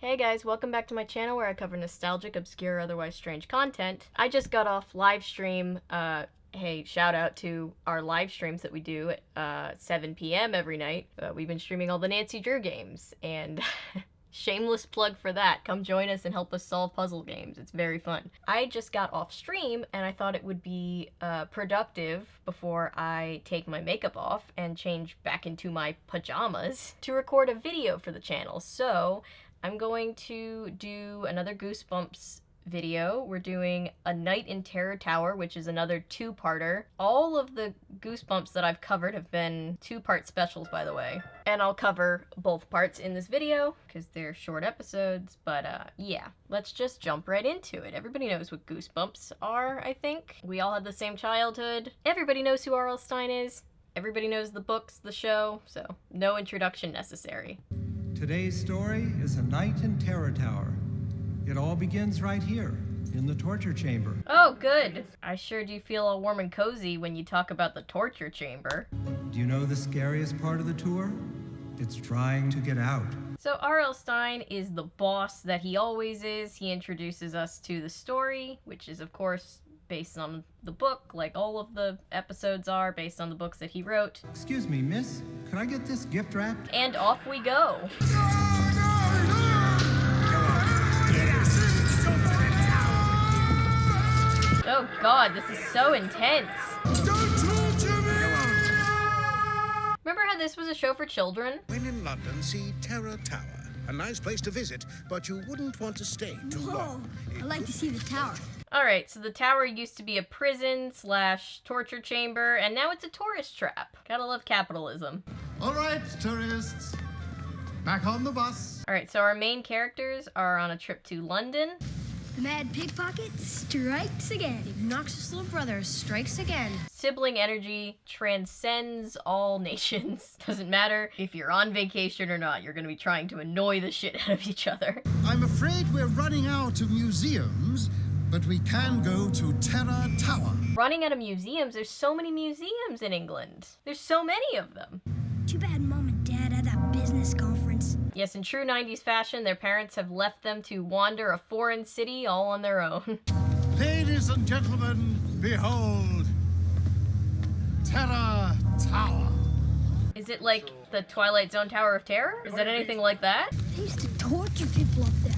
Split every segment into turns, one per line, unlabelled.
Hey guys, welcome back to my channel where I cover nostalgic, obscure, otherwise strange content. I just got off live stream. Hey, shout out to our live streams that we do at 7 p.m. every night. We've been streaming all the Nancy Drew games, and shameless plug for that. Come join us and help us solve puzzle games. It's very fun. I just got off stream, and I thought it would be productive before I take my makeup off and change back into my pajamas to record a video for the channel. So I'm going to do another Goosebumps video. We're doing A Night in Terror Tower, which is another two-parter. All of the Goosebumps that I've covered have been two-part specials, by the way. And I'll cover both parts in this video, because they're short episodes, but yeah. Let's just jump right into it. Everybody knows what Goosebumps are, I think. We all had the same childhood. Everybody knows who R.L. Stine is. Everybody knows the books, the show, so no introduction necessary.
Today's story is A Night in Terror Tower. It all begins right here, in the torture chamber.
Oh, good. I sure do feel all warm and cozy when you talk about the torture chamber.
Do you know the scariest part of the tour? It's trying to get out.
So R.L. Stine is the boss that he always is. He introduces us to the story, which is, of course, based on the book, like all of the episodes are, based on the books that he wrote.
Excuse me, miss. Could I get this gift wrapped?
And off we go. Oh god, this is so intense.
Don't torture me!
Remember how this was a show for children?
When in London, see Terror Tower. A nice place to visit, but you wouldn't want to stay too long.
I'd like to see the tower.
Alright, so the tower used to be a prison / torture chamber, and now it's a tourist trap. Gotta love capitalism.
All right, tourists, back on the bus.
Alright, so our main characters are on a trip to London.
The mad pickpocket strikes again. The obnoxious little brother strikes again.
Sibling energy transcends all nations. Doesn't matter if you're on vacation or not, you're gonna be trying to annoy the shit out of each other.
I'm afraid we're running out of museums, but we can go to Terror Tower.
Running out of museums? There's so many museums in England. There's so many of them.
Too bad Mom and Dad had that business conference.
Yes, in true 90s fashion, their parents have left them to wander a foreign city all on their own.
Ladies and gentlemen, behold, Terror Tower.
Is it like the Twilight Zone Tower of Terror? Is it anything like that?
They used to torture people up there.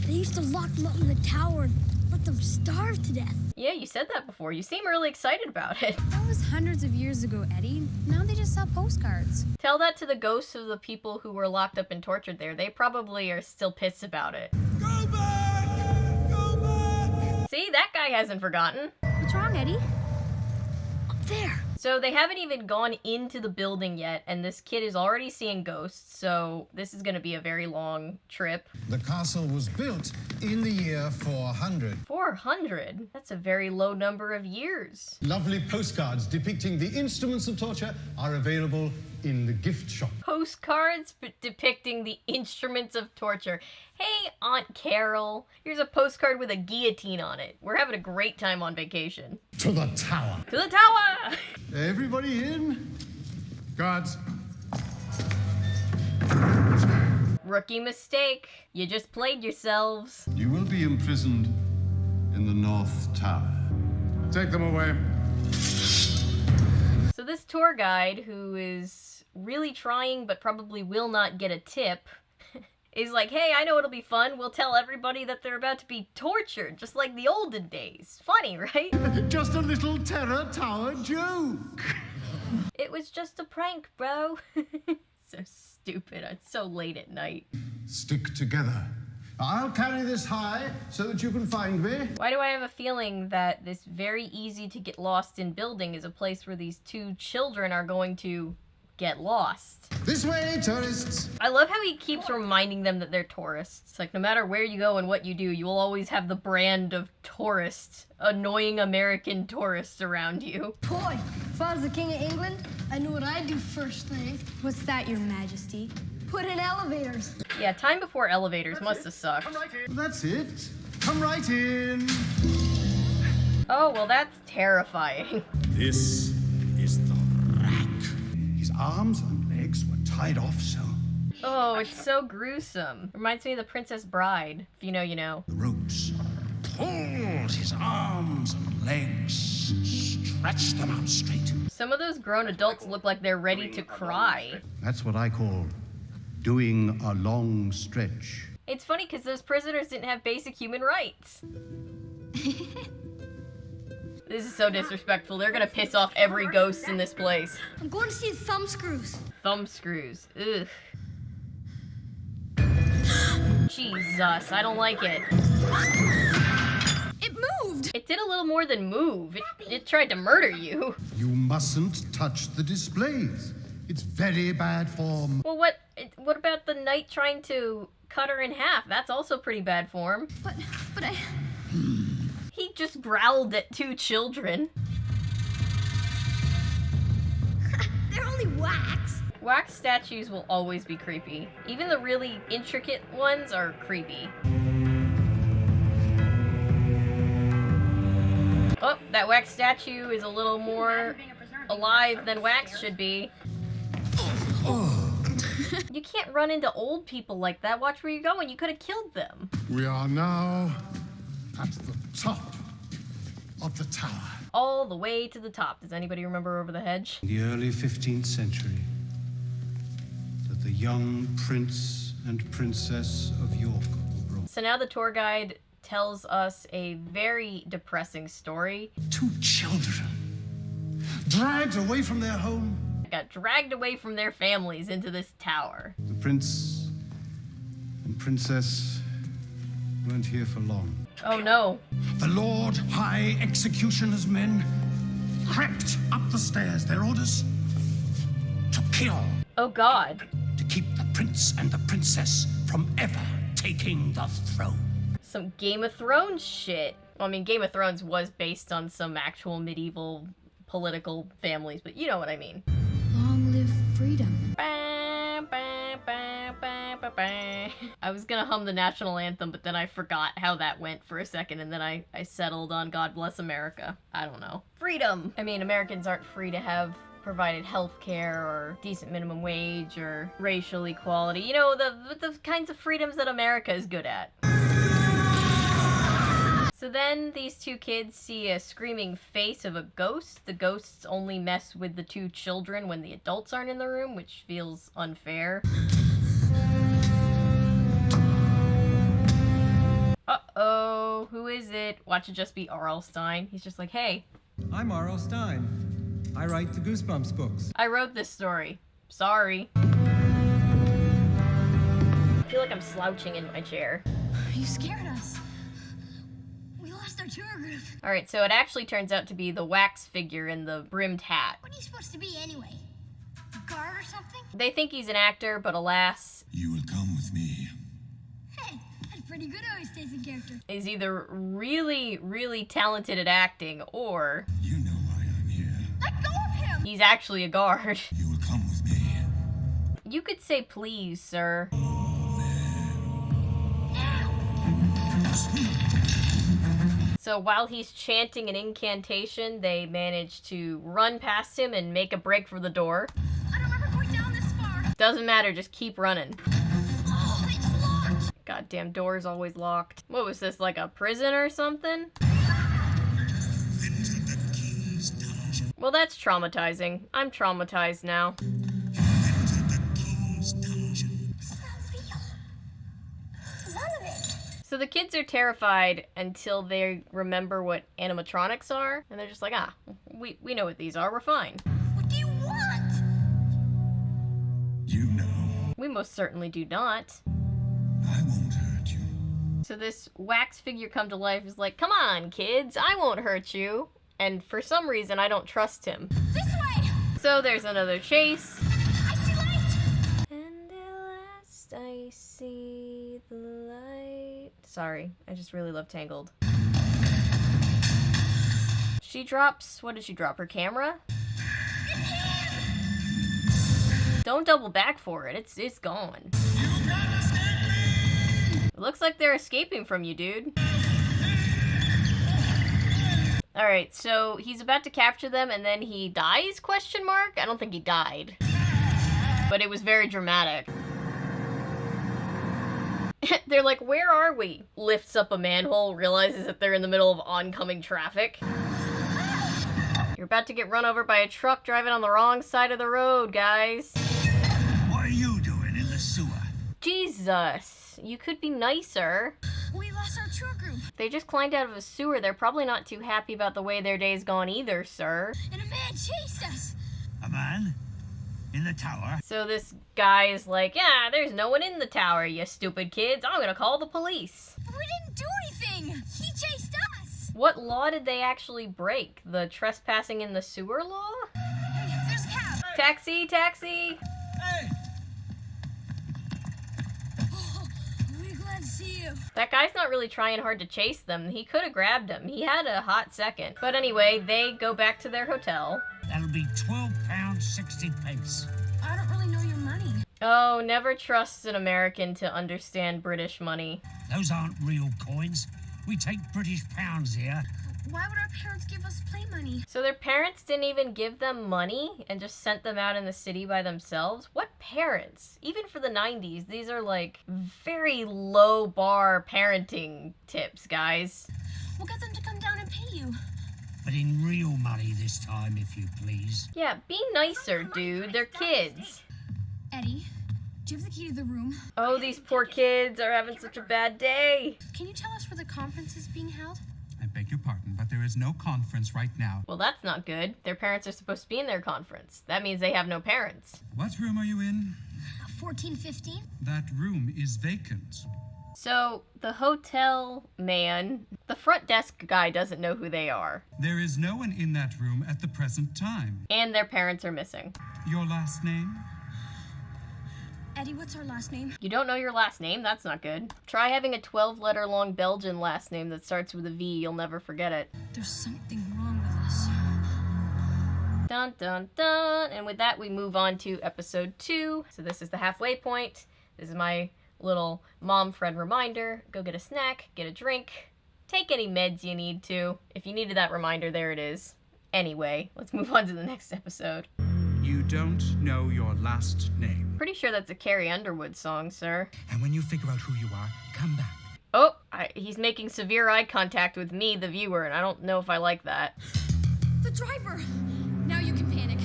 They used to lock them up in the tower and let them starve to death.
Yeah, you said that before. You seem really excited about it.
That was hundreds of years ago, Eddie. Now they just sell postcards.
Tell that to the ghosts of the people who were locked up and tortured there. They probably are still pissed about it.
Go back! Go back!
See, that guy hasn't forgotten.
What's wrong, Eddie?
Up there.
So they haven't even gone into the building yet, and this kid is already seeing ghosts, so this is gonna be a very long trip.
The castle was built in the year 400.
400? That's a very low number of years.
Lovely postcards depicting the instruments of torture are available in the gift shop.
Postcards depicting the instruments of torture. Hey, Aunt Carol, here's a postcard with a guillotine on it. We're having a great time on vacation.
To the tower.
To the tower!
Everybody in? Guards.
Rookie mistake. You just played yourselves.
You will be imprisoned in the North Tower.
Take them away.
So this tour guide, who is really trying but probably will not get a tip, is like, hey, I know it'll be fun. We'll tell everybody that they're about to be tortured, just like the olden days. Funny, right?
Just a little Terror Tower joke.
It was just a prank, bro. So stupid. It's so late at night.
Stick together. I'll carry this high so that you can find me.
Why do I have a feeling that this very easy to get lost in building is a place where these two children are going to get lost?
This way, tourists.
I love how he keeps reminding them that they're tourists. Like, no matter where you go and what you do, you will always have the brand of tourist, annoying American tourists around you.
Boy, if I was the King of England, I knew what I'd do first thing.
What's that, Your Majesty?
Put in elevators.
Yeah, time before elevators must have sucked.
Come right in. That's it. Come right in.
Oh, well, that's terrifying.
This is the rack.
His arms and legs were tied off so
Oh, it's so gruesome. Reminds me of The Princess Bride. If you know, you know.
The ropes. Pulled his arms and legs, stretched them out straight.
Some of those grown adults look like they're ready to cry.
That's what I call doing a long stretch.
It's funny because those prisoners didn't have basic human rights. This is so disrespectful. They're gonna piss off every ghost in this place.
I'm going to see the thumb screws.
Thumb screws. Ugh. Jesus, I don't like it.
It moved!
It did a little more than move. It tried to murder you.
You mustn't touch the displays. It's very bad form.
Well, what about the knight trying to cut her in half? That's also pretty bad form.
But I...
He just growled at two children.
They're only wax.
Wax statues will always be creepy. Even the really intricate ones are creepy. Oh, that wax statue is a little more alive than wax should be. You can't run into old people like that. Watch where you're going. You could have killed them.
We are now at the top of the tower.
All the way to the top. Does anybody remember Over the Hedge?
In the early 15th century, that the young prince and princess of York were brought.
So now the tour guide tells us a very depressing story.
2 children dragged away from their home.
Got dragged away from their families into this tower.
The prince and princess weren't here for long.
Oh no.
The Lord High Executioner's men crept up the stairs. Their orders to kill,
Oh god.
to keep the prince and the princess from ever taking the throne.
Some Game of Thrones shit. Well, I mean, Game of Thrones was based on some actual medieval political families, but you know what I mean.
Long live freedom.
Ba, ba, ba, ba, ba, ba. I was gonna hum the national anthem, but then I forgot how that went for a second, and then I settled on God Bless America. I don't know. Freedom! I mean, Americans aren't free to have provided health care or decent minimum wage or racial equality. You know, the kinds of freedoms that America is good at. So then these two kids see a screaming face of a ghost. The ghosts only mess with the two children when the adults aren't in the room, which feels unfair. Uh-oh, who is it? Watch it just be R.L. Stine. He's just like, hey,
I'm R.L. Stine. I write the Goosebumps books.
I wrote this story. Sorry. I feel like I'm slouching in my chair.
You scared us.
We lost our tour group.
Alright, so it actually turns out to be the wax figure in the brimmed hat.
What are you supposed to be anyway? A guard or something?
They think he's an actor, but alas,
You will come with me.
Hey, that's pretty good always stays in character.
is either really, really talented at acting, or
You know why I'm here.
Let go of him!
he's actually a guard.
You will come with me.
You could say please, sir. So while he's chanting an incantation, they manage to run past him and make a break for the door.
I don't remember going down this far.
Doesn't matter, just keep running.
Oh, it's locked.
Goddamn door's always locked. What was this, like a prison or something? Well, that's traumatizing. I'm traumatized now.
It's not real. None of it.
So the kids are terrified until they remember what animatronics are, and they're just like, ah, we know what these are, we're fine.
What do you want?
You know,
We most certainly do not.
I won't hurt you.
So this wax figure come to life is like, come on, kids, I won't hurt you. And for some reason, I don't trust him.
This way!
So there's another chase.
I see light!
And at last I see the light. Sorry, I just really love Tangled. She drops, what did she drop, her camera? Don't double back for it, it's gone. It looks like they're escaping from you, dude. Alright, so he's about to capture them and then he dies, question mark? I don't think he died. But it was very dramatic. They're like, where are we? Lifts up a manhole, realizes that they're in the middle of oncoming traffic. You're about to get run over by a truck driving on the wrong side of the road, guys.
What are you doing in the sewer?
Jesus, you could be nicer.
We lost our tour group,
They just climbed out of a sewer. They're probably not too happy about the way their day's gone either, sir.
and a man chased us.
A man? In the tower?
So this guy is like, yeah, there's no one in the tower, you stupid kids. I'm gonna call the police.
But we didn't do anything. He chased us.
What law did they actually break? The trespassing in the sewer law?
Hey, there's a cab.
Taxi, taxi!
Hey!
Oh, we're glad to see you.
That guy's not really trying hard to chase them. He could have grabbed him. He had a hot second. But anyway, they go back to their hotel.
That'll be £12.60.
I don't really know your money.
Oh, never trust an American to understand British money.
Those aren't real coins. We take British pounds here.
Why would our parents give us play money?
So their parents didn't even give them money and just sent them out in the city by themselves? What parents? Even for the 90s, these are like very low bar parenting tips, guys.
We'll get them to come down and pay you.
But in real money this time, if you please.
Yeah, be nicer, dude. They're kids.
Eddie, do you have the key to the room?
Oh, these poor kids are having such a bad day.
Can you tell us where the conference is being held?
I beg your pardon, but there is no conference right now.
Well, that's not good. Their parents are supposed to be in their conference. That means they have no parents.
What room are you in?
1415?
That room is vacant.
So, the hotel man, the front desk guy doesn't know who they are.
There is no one in that room at the present time.
And their parents are missing.
Your last name?
Eddie, what's our last name?
You don't know your last name? That's not good. Try having a 12-letter long Belgian last name that starts with a V. You'll never forget it.
There's something wrong with us.
Dun dun dun. And with that, we move on to episode 2. So this is the halfway point. This is my little mom friend reminder. Go get a snack, get a drink, take any meds you need to. If you needed that reminder, there it is. Anyway, let's move on to the next episode.
You don't know your last name.
Pretty sure that's a Carrie Underwood song, sir.
And when you figure out who you are, come back.
Oh, he's making severe eye contact with me, the viewer, and I don't know if I like that.
The driver! Now you can panic.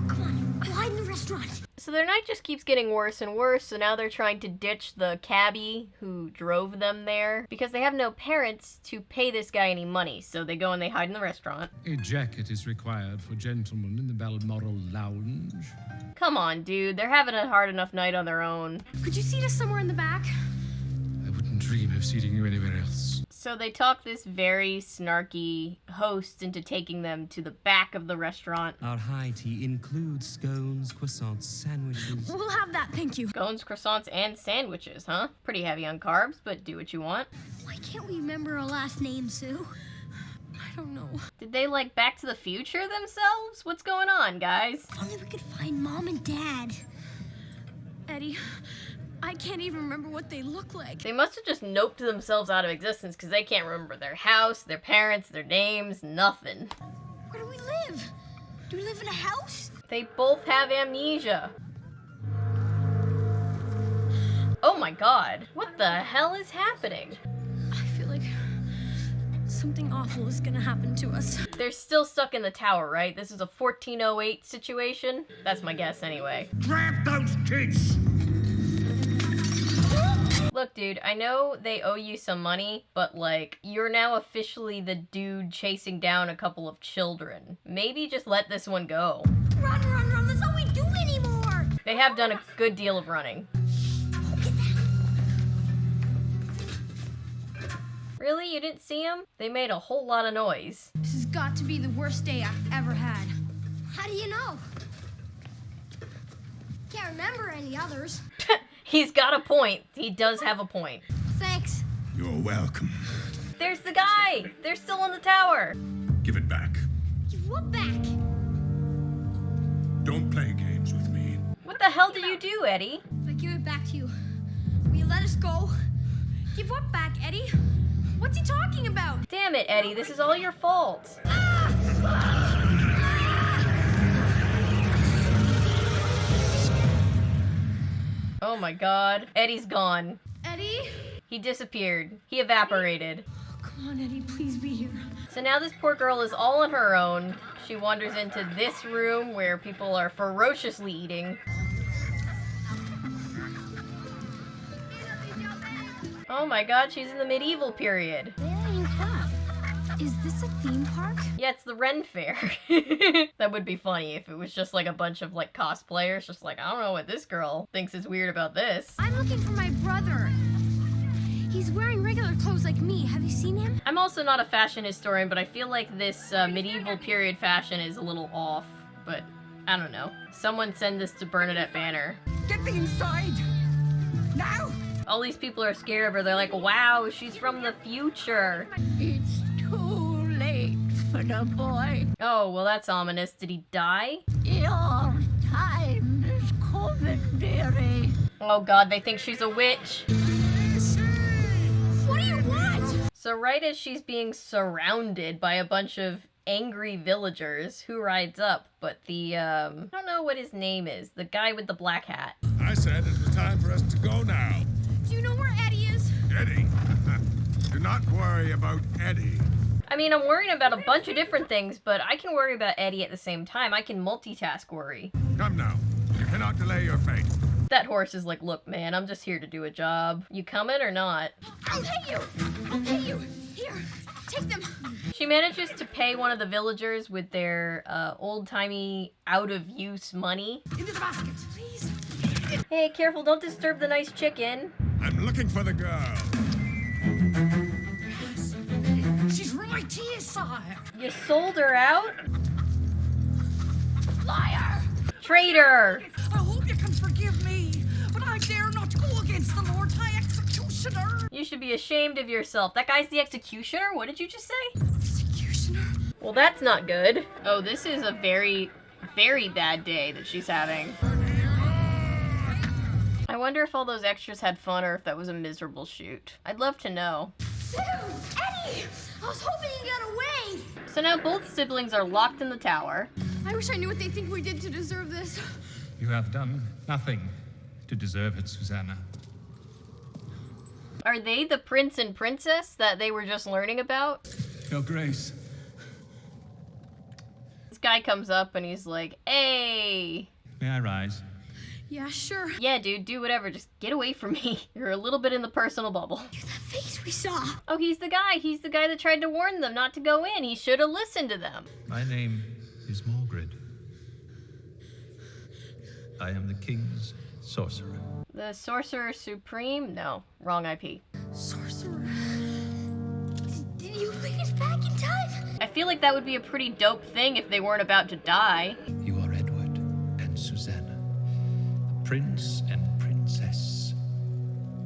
Come on, go hide in the restaurant.
So their night just keeps getting worse and worse, so now they're trying to ditch the cabbie who drove them there because they have no parents to pay this guy any money, so they go and they hide in the restaurant.
A jacket is required for gentlemen in the Balmoral Lounge.
Come on, dude, they're having a hard enough night on their own.
Could you seat us somewhere in the back?
I wouldn't dream of seating you anywhere else.
So they talk this very snarky host into taking them to the back of the restaurant.
Our high tea includes scones, croissants, sandwiches.
We'll have that, thank you.
Scones, croissants, and sandwiches, huh? Pretty heavy on carbs, but do what you want.
Why can't we remember our last name, Sue?
I don't know.
Did they like Back to the Future themselves? What's going on, guys?
If only we could find Mom and Dad.
Eddie, I can't even remember what they look like.
They must have just noped themselves out of existence because they can't remember their house, their parents, their names, nothing.
Where do we live? Do we live in a house?
They both have amnesia. Oh my god, what the hell is happening?
I feel like something awful is gonna happen to us.
They're still stuck in the tower, right? This is a 1408 situation? That's my guess anyway.
Grab those kids!
Look, dude, I know they owe you some money, but like, you're now officially the dude chasing down a couple of children. Maybe just let this one go.
Run, run, run. That's all we do anymore.
They have done a good deal of running. Really? You didn't see them? They made a whole lot of noise.
This has got to be the worst day I've ever had.
How do you know? Can't remember any others.
He's got a point. He does have a point.
Thanks.
You're welcome.
There's the guy! They're still in the tower!
Give it back.
Give what back?
Don't play games with me.
What the hell do you do, Eddie?
If I give it back to you, will you let us go?
Give what back, Eddie? What's he talking about?
Damn it, Eddie. This is all your fault. Oh my god. Eddie's gone.
Eddie, Eddie?
He disappeared. He evaporated.
Come on, Eddie, please be here.
So now this poor girl is all on her own. She wanders into this room where people are ferociously eating. Oh my god, she's in the medieval period.
Where are you from? Is this a theme park?
Yeah, it's the Ren Fair. That would be funny if it was just like a bunch of like cosplayers, just like, I don't know what this girl thinks is weird about this.
I'm looking for my brother. He's wearing regular clothes like me. Have you seen him?
I'm also not a fashion historian, but I feel like this medieval period fashion is a little off. But I don't know. Someone send this to Bernadette Banner.
Get me inside! Now!
All these people are scared of her. They're like, wow, she's from the future.
It's too late for the boy.
Oh, well, that's ominous. Did he die?
Your time is coming, dearie.
Oh god, they think she's a witch.
What do you want?
So right as she's being surrounded by a bunch of angry villagers, who rides up? But the, I don't know what his name is. The guy with the black hat.
I said it was time for us to go now.
Do you know where Eddie is?
Eddie. Do not worry about Eddie.
I mean, I'm worrying about a bunch of different things, but I can worry about Eddie at the same time. I can multitask worry.
Come now. You cannot delay your fate.
That horse is like, look, man, I'm just here to do a job. You coming or not?
I'll pay you. I'll pay you. Here, take them.
She manages to pay one of the villagers with their old-timey, out-of-use money.
Into the basket, please.
Hey, careful, don't disturb the nice chicken.
I'm looking for the girl.
Yes. She's right here, sire.
You sold her out?
Liar!
Traitor!
I hope you can forgive me, but I dare not go against the Lord High Executioner.
You should be ashamed of yourself. That guy's the executioner? What did you just say?
Executioner?
Well, that's not good. Oh, this is a very, very bad day that she's having. I wonder if all those extras had fun or if that was a miserable shoot. I'd love to know.
Sue! Eddie! I was hoping you got away!
So now both siblings are locked in the tower.
I wish I knew what they think we did to deserve this.
You have done nothing to deserve it, Susanna.
Are they the prince and princess that they were just learning about?
Your Grace.
This guy comes up and he's like, hey!
May I rise?
Yeah, sure.
Yeah, dude, do whatever. Just get away from me. You're a little bit in the personal bubble.
That face we saw.
Oh, he's the guy. He's the guy that tried to warn them not to go in. He should have listened to them.
My name is Morgred. I am the king's sorcerer.
The Sorcerer Supreme? No, wrong IP.
Sorcerer. Did you bring us back in time?
I feel like that would be a pretty dope thing if they weren't about to die.
You are Edward and Susanna, Prince and Princess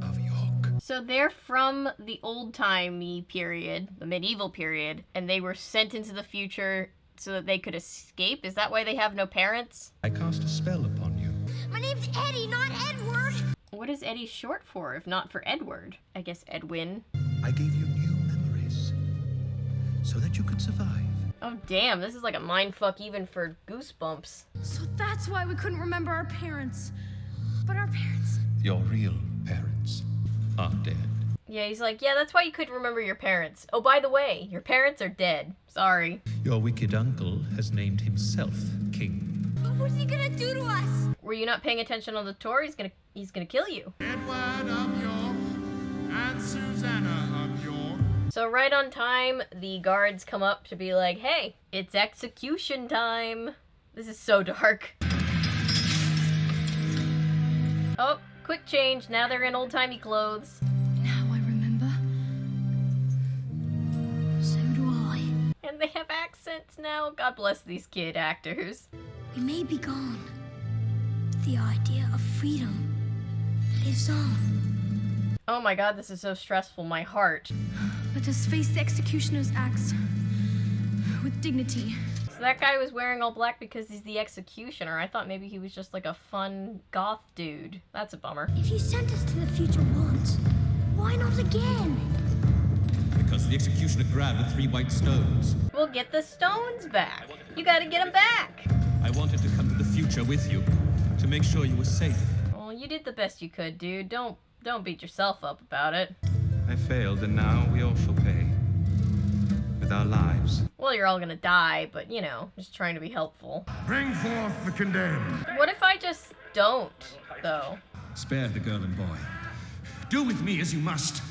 of York.
So they're from the old-timey period, the medieval period, and they were sent into the future so that they could escape? Is that why they have no parents?
I cast a spell upon you.
My name's Eddie, not Edward.
What is Eddie short for, if not for Edward? I guess Edwin.
I gave you new memories so that you could survive.
Oh damn, this is like a mindfuck even for Goosebumps.
So that's why we couldn't remember our parents. But our parents...
Your real parents are dead.
Yeah, he's like, yeah, that's why you couldn't remember your parents. Oh, by the way, your parents are dead. Sorry.
Your wicked uncle has named himself king.
But what's he gonna do to us?
Were you not paying attention on the tour? He's gonna kill you.
Edward of York and Susanna of York.
So right on time, the guards come up to be like, hey, it's execution time. This is so dark. Oh, quick change. Now they're in old-timey clothes.
Now I remember. So do I.
And they have accents now. God bless these kid actors.
We may be gone, but the idea of freedom lives on.
Oh my god, this is so stressful. My heart.
Let us face the executioner's axe with dignity.
So that guy was wearing all black because he's the executioner. I thought maybe he was just like a fun goth dude. That's a bummer.
If you sent us to the future once, why not again?
Because the executioner grabbed the 3 white stones.
We'll get the stones back. You gotta get them back.
I wanted to come to the future with you, to make sure you were safe.
Well, you did the best you could, dude. Don't Don't beat yourself up about it.
I failed, and now we all shall pay. With our lives.
Well, you're all gonna die, but you know, just trying to be helpful.
Bring forth the condemned.
What if I just don't, though?
Spare the girl and boy. Do with me as you must.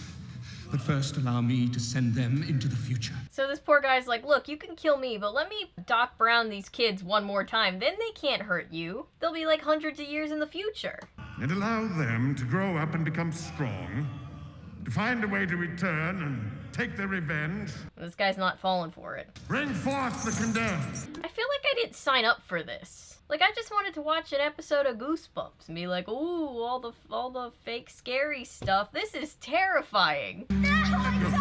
But first allow me to send them into the future.
So this poor guy's like, look, you can kill me, but let me Doc Brown these kids one more time. Then they can't hurt you. They'll be like hundreds of years in the future.
And allow them to grow up and become strong, to find a way to return and take their revenge.
This guy's not falling for it.
Bring forth the condemned.
I feel like I didn't sign up for this. Like, I just wanted to watch an episode of Goosebumps and be like, ooh, all the fake scary stuff. This is terrifying.
Oh my god!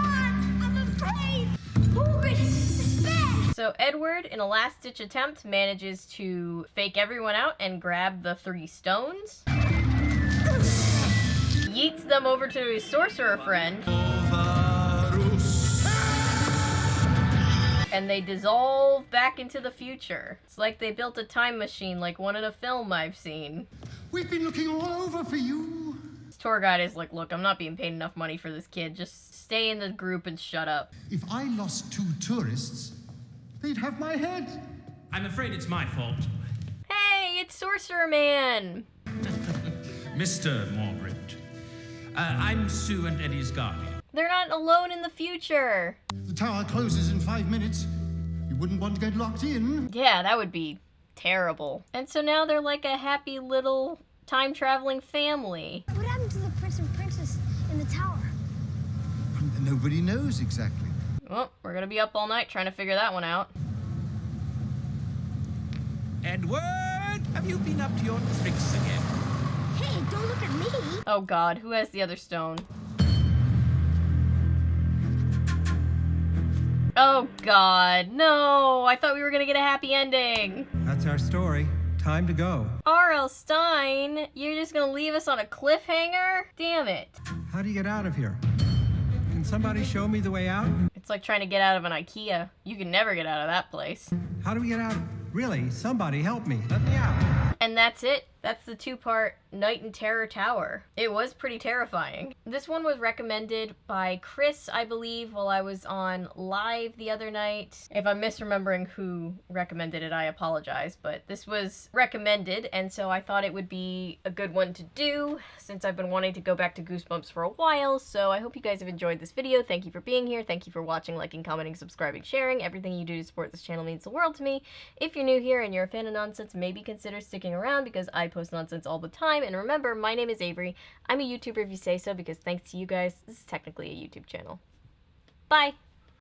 I'm afraid! Hurry! Despair!
So Edward, in a last-ditch attempt, manages to fake everyone out and grab the 3 stones. Yeets them over to his sorcerer friend. And they dissolve back into the future. It's like they built a time machine like one in a film I've seen.
We've been looking all over for you.
This tour guide is like, look, I'm not being paid enough money for this kid. Just stay in the group and shut up.
If I lost 2 tourists, they'd have my head.
I'm afraid it's my fault.
Hey, it's Sorcerer Man.
Mr. Morbridge. I'm Sue and Eddie's guardian.
They're not alone in the future.
The tower closes in 5 minutes. You wouldn't want to get locked in.
Yeah, that would be terrible. And so now they're like a happy little time-traveling family.
What happened to the prince and princess in the tower?
Nobody knows exactly.
Well, we're gonna be up all night trying to figure that one out.
Edward, have you been up to your tricks again?
Hey, don't look at me!
Oh god, who has the other stone? Oh god, no! I thought we were gonna get a happy ending.
That's our story. Time to go.
R.L. Stine, you're just gonna leave us on a cliffhanger? Damn it.
How do you get out of here? Can somebody show me the way out?
It's like trying to get out of an IKEA. You can never get out of that place.
How do we get out? Really, somebody help me. Let me out.
And that's it. That's the 2-part Night in Terror Tower. It was pretty terrifying. This one was recommended by Chris, I believe, while I was on live the other night. If I'm misremembering who recommended it, I apologize, but this was recommended, and so I thought it would be a good one to do, since I've been wanting to go back to Goosebumps for a while, so I hope you guys have enjoyed this video. Thank you for being here. Thank you for watching, liking, commenting, subscribing, sharing. Everything you do to support this channel means the world to me. If you're new here and you're a fan of nonsense, maybe consider sticking around, because I post nonsense all the time. And remember, my name is Avery. I'm a YouTuber if you say so, because thanks to you guys, this is technically a YouTube channel. Bye!